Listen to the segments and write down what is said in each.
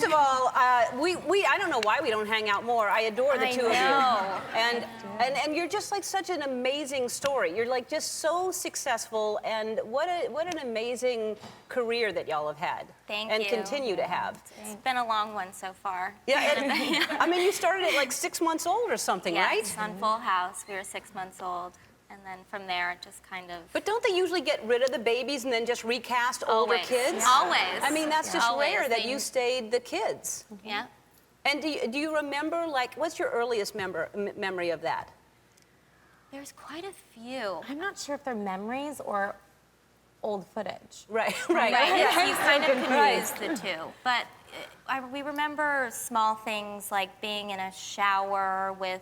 of all, I don't know why we don't hang out more. I adore the two of you. And you're just like such an amazing story. You're like just so successful, and what an amazing career that y'all have had. Thank and you. continue to have. It's been a long one so far. Yeah, I mean, you started at like 6 months old or something, right? Yes, on Full House, we were 6 months old. And then from there, it just kind of... But don't they usually get rid of the babies and then just recast older kids? Always. I mean, that's just rare that you stayed the kids. Yeah. And do you remember, like, what's your earliest memory of that? There's quite a few. I'm not sure if they're memories or old footage. Right. You kind of confuse the two. But we remember small things like being in a shower with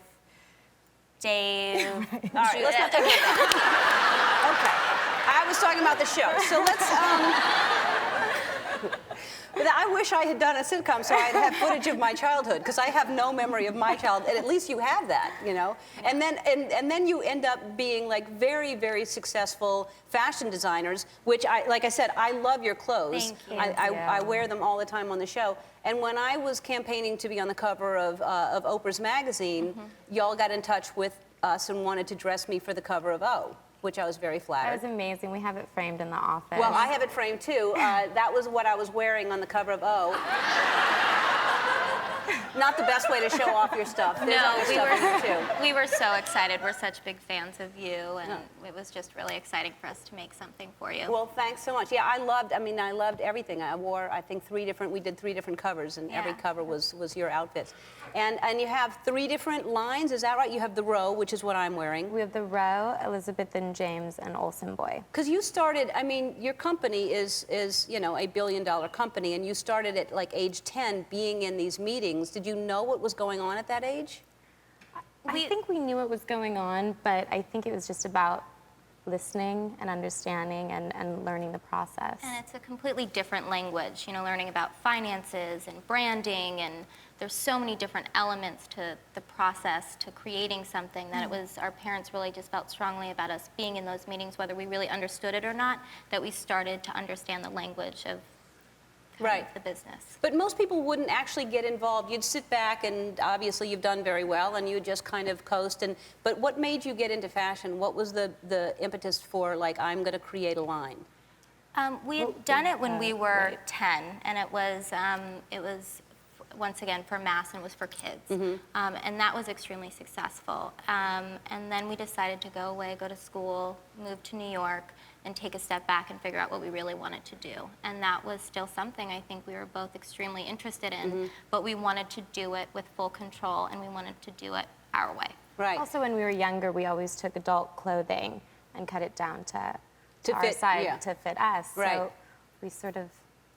Dave. All right, let's not talk about that. Okay. I was talking about the show. So let's, I wish I had done a sitcom so I'd have footage of my childhood, because I have no memory of my childhood, and at least you have that, you know? And then you end up being like very, very successful fashion designers, which like I said, I love your clothes. Thank you. I wear them all the time on the show. And when I was campaigning to be on the cover of Oprah's magazine, y'all got in touch with us and wanted to dress me for the cover of O, which I was very flattered. That was amazing. We have it framed in the office. Well, I have it framed too. That was what I was wearing on the cover of O. Not the best way to show off your stuff. There's other stuff in there too. We were so excited. We're such big fans of you, and it was just really exciting for us to make something for you. Well, thanks so much. Yeah, I loved everything. I wore, I think, we did 3 different covers, and every cover was your outfits. And you have 3 different lines, is that right? You have the Row, which is what I'm wearing. We have the Row, Elizabeth and James, and Olsen Boy. Because you started, I mean, your company is you know, a billion-dollar company, and you started at like age 10 being in these meetings. Did you know what was going on at that age? I think we knew what was going on, but I think it was just about listening and understanding and learning the process. And it's a completely different language, you know, learning about finances and branding, and there's so many different elements to the process, to creating something, that it was, our parents really just felt strongly about us being in those meetings, whether we really understood it or not, that we started to understand the language of the business. But most people wouldn't actually get involved. You'd sit back, and obviously you've done very well, and you would just kind of coast. But what made you get into fashion? What was the impetus for, like, I'm going to create a line? We had done it when we were 10, and it was once again for mass, and it was for kids. And that was extremely successful. And then we decided to go away, go to school, move to New York, and take a step back and figure out what we really wanted to do. And that was still something I think we were both extremely interested in, but we wanted to do it with full control, and we wanted to do it our way. Right. Also, when we were younger, we always took adult clothing and cut it down to our size to fit us. Right. So we sort of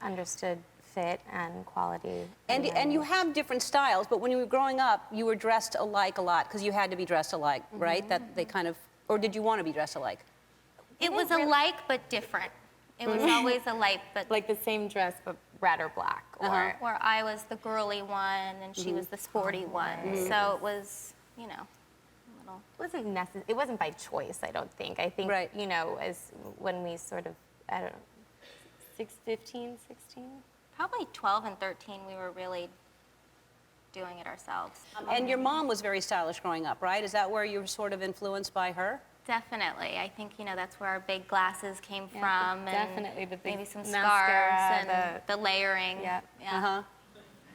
understood fit and quality. And you have different styles, but when you were growing up, you were dressed alike a lot, because you had to be dressed alike, right? That they kind of, or did you want to be dressed alike? It was alike but different. It was always alike, but like the same dress but red or black, or I was the girly one and she was the sporty one. So it was, you know, a little. It wasn't it wasn't by choice, I don't think. I think you know, as when we sort of, I don't know, 15, 16. Probably 12 and 13, we were really doing it ourselves. And your mom was very stylish growing up, right? Is that where you were sort of influenced by her? Definitely. I think, you know, that's where our big glasses came from. Definitely. And the big maybe some mascara, scarves and the layering. Yeah.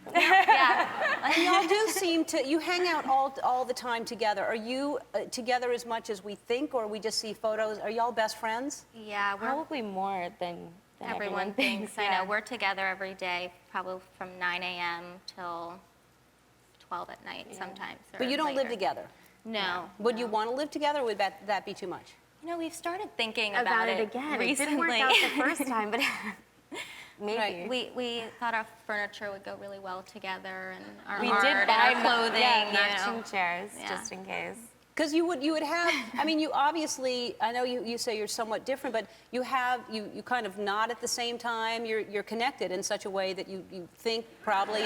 And y'all do seem to, you hang out all the time together. Are you together as much as we think, or we just see photos? Are y'all best friends? Yeah, we're probably more than everyone thinks. I know, we're together every day, probably from 9 a.m. till 12 at night sometimes. But you don't live together? No. Would you want to live together, or would that be too much? You know, we've started thinking about it again. recently. It didn't work out the first time, but maybe. Right. We thought our furniture would go really well together, and our we art did and buy our clothing. matching chairs, just in case. Because you would have, I mean, you obviously, I know you say you're somewhat different, but you kind of nod at the same time. You're connected in such a way that you think probably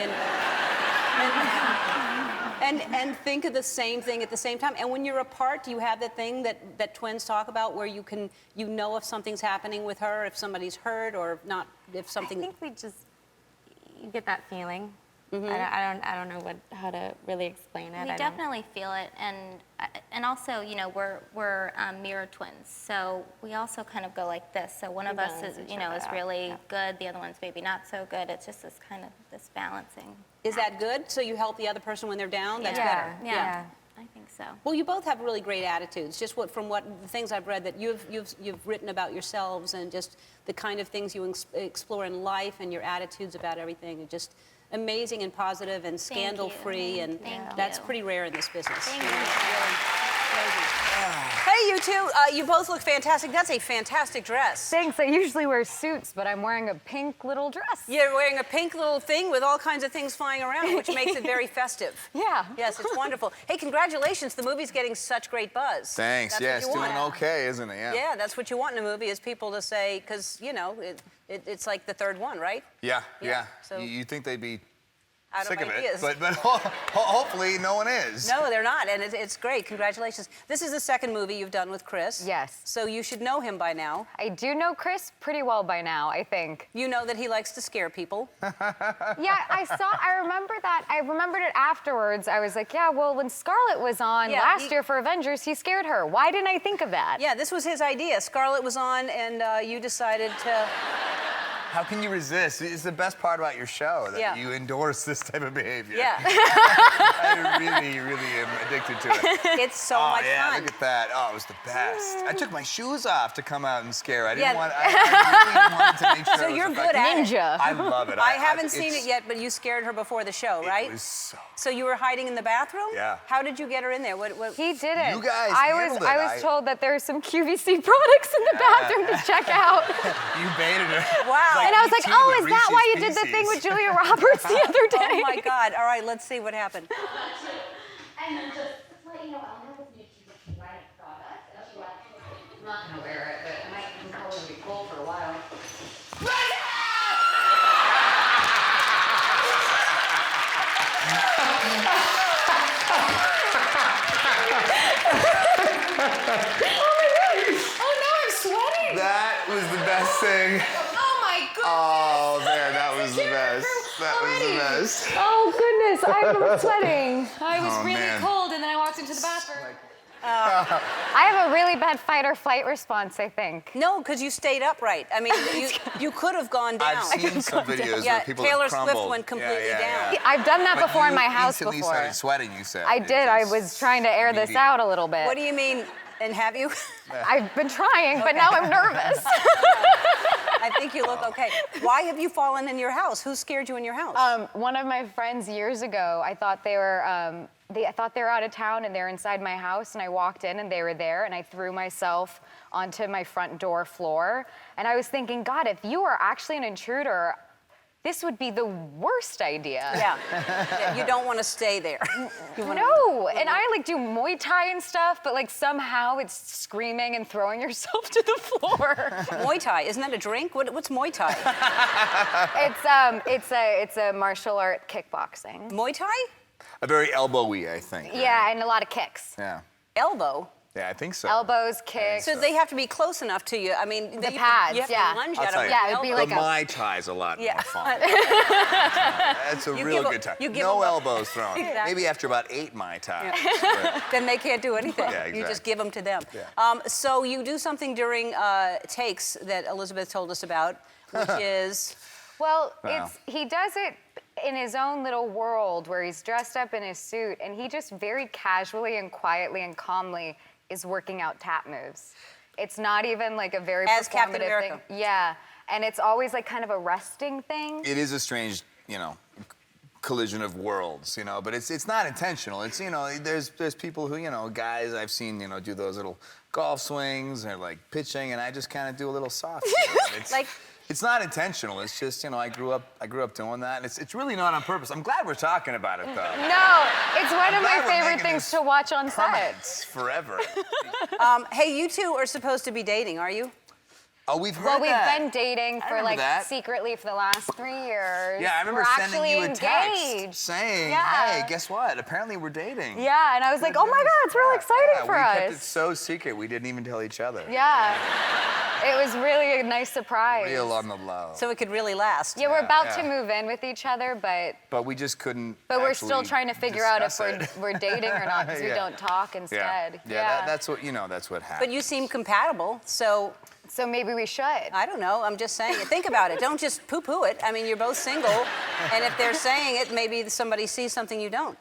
and think of the same thing at the same time. And when you're apart, do you have that thing that twins talk about, where you know if something's happening with her, if somebody's hurt, or not, if something... I think we just, you get that feeling. I don't know how to really explain it. We definitely feel it, and also, you know, we're mirror twins, so we also kind of go like this. So one of us is, you know, is really good, the other one's maybe not so good. It's just this kind of this balancing. Is that good? So you help the other person when they're down? That's better. Yeah. I think so. Well, you both have really great attitudes. Just from what the things I've read that you've written about yourselves, and just the kind of things you explore in life, and your attitudes about everything, are just amazing and positive and scandal-free, and that's pretty rare in this business. Thank you. Hey, you two, you both look fantastic. That's a fantastic dress. Thanks. I usually wear suits, but I'm wearing a pink little dress. You're wearing a pink little thing with all kinds of things flying around, which makes it very festive. Yeah. Yes, it's wonderful. Hey, congratulations. The movie's getting such great buzz. Thanks. That's Yeah, what it's you doing want. okay, isn't it? Yeah. Yeah, that's what you want in a movie, is people to say, because, you know, it's like the third one, right? Yeah. So- You think they'd be Out sick of of ideas. it, but hopefully no one is. No, they're not, and it's great. Congratulations. This is the second movie you've done with Chris. Yes. So you should know him by now. I do know Chris pretty well by now, I think. You know that he likes to scare people. Yeah, I remembered it afterwards. I was like, yeah, well, when Scarlett was on last year for Avengers, he scared her. Why didn't I think of that? Yeah, this was his idea. Scarlett was on, and you decided to... How can you resist? It's the best part about your show, that you endorse this type of behavior. Yeah. I really am addicted to it. It's so Oh, much yeah, fun. look at that. Oh, it was the best. I took my shoes off to come out and scare. I Yeah. really wanted to make sure So it was you're good effective. at it. Ninja. I love it. I haven't seen it's- it yet, but you scared her before the show, right? It was so... So you were hiding in the bathroom? Yeah. How did you get her in there? What? He did it. You guys I handled it. was told that there's some QVC products in the bathroom to check out. You baited her. Wow. And I was like, ET oh, with is that why you Reese's did the thing Pieces. with Julia Roberts the other day? Oh my God. All right, let's see what happened. And then just let you know, I'll have this new QVC lighting product. I'm not gonna wear it, but it might probably be cool for a while. That was the best thing. Oh my goodness! Oh, man, that was the best. That was the best. Oh, goodness, I'm sweating. I was Oh, really man. cold, and then I walked into the bathroom. I have a really bad fight or flight response, I think. No, because you stayed upright. I mean, you could have gone down. I've seen some videos Yeah, where people Taylor have crumbled. Swift went completely down. Yeah. I've done that But before in you my house instantly before. started sweating, you said. I It did. I just- was trying to air this immediate. out a little bit. What do you mean? And have you? I've been trying, but now I'm nervous. I think you look okay. Why have you fallen in your house? Who scared you in your house? One of my friends years ago, I thought they were out of town and they're inside my house, and I walked in and they were there, and I threw myself onto my front door floor. And I was thinking, God, if you are actually an intruder, this would be the worst idea. Yeah. You don't want to stay there. No, and I like do Muay Thai and stuff, but like somehow it's screaming and throwing yourself to the floor. Muay Thai, isn't that a drink? What's Muay Thai? It's a martial art kickboxing. Muay Thai? A very elbowy, I think. right? Yeah, and a lot of kicks. Yeah. Elbow. Yeah, I think so. Elbows, kicks. So they have to be close enough to you. I mean, The pads, you have yeah. to lunge I'll out tell of you. Yeah, it'd be elbow. like the a- Mai Tai's a lot Yeah. more fun. That's a You real give a- good time. you give No them a- elbows thrown. Exactly. Maybe after about 8 Mai Tais. Then they can't do anything. Yeah, You just exactly. give them to them. Yeah. So you do something during takes that Elizabeth told us about, which is... Well, Wow. he does it in his own little world where he's dressed up in his suit, and he just very casually and quietly and calmly is working out tap moves. It's not even like a very As Captain performative America. thing. Yeah, and it's always like kind of a resting thing. It is a strange, collision of worlds, but it's not intentional. It's, there's people who, guys I've seen, do those little golf swings or like pitching, and I just kind of do a little soft. It's not intentional. It's just, I grew up doing that, and it's really not on purpose. I'm glad we're talking about it, though. No, it's one of my glad we're favorite making things this to watch on Permanent set. forever. Hey, you two are supposed to be dating, are you? Oh, we've heard Well, we've that. been dating I for remember like that. secretly for the last 3 years. Yeah, I remember We're sending actually you a engaged. text saying, Yeah. hey, guess what? Apparently we're dating. Yeah, and I was like, oh my God, it's real exciting for we us. kept it so secret, we didn't even tell each other. Yeah. It was really a nice surprise. Real on the low. So it could really last. Yeah, we're about to yeah. move in with each other, but we just couldn't. we're still actually trying to figure out if discuss it. we're dating or not because we Yeah. don't talk Yeah, instead. that's what that's what happened. But you seem compatible, so So maybe we should. I don't know. I'm just saying it. Think about it. Don't just poo-poo it. I mean, you're both single, and if they're saying it, maybe somebody sees something you don't.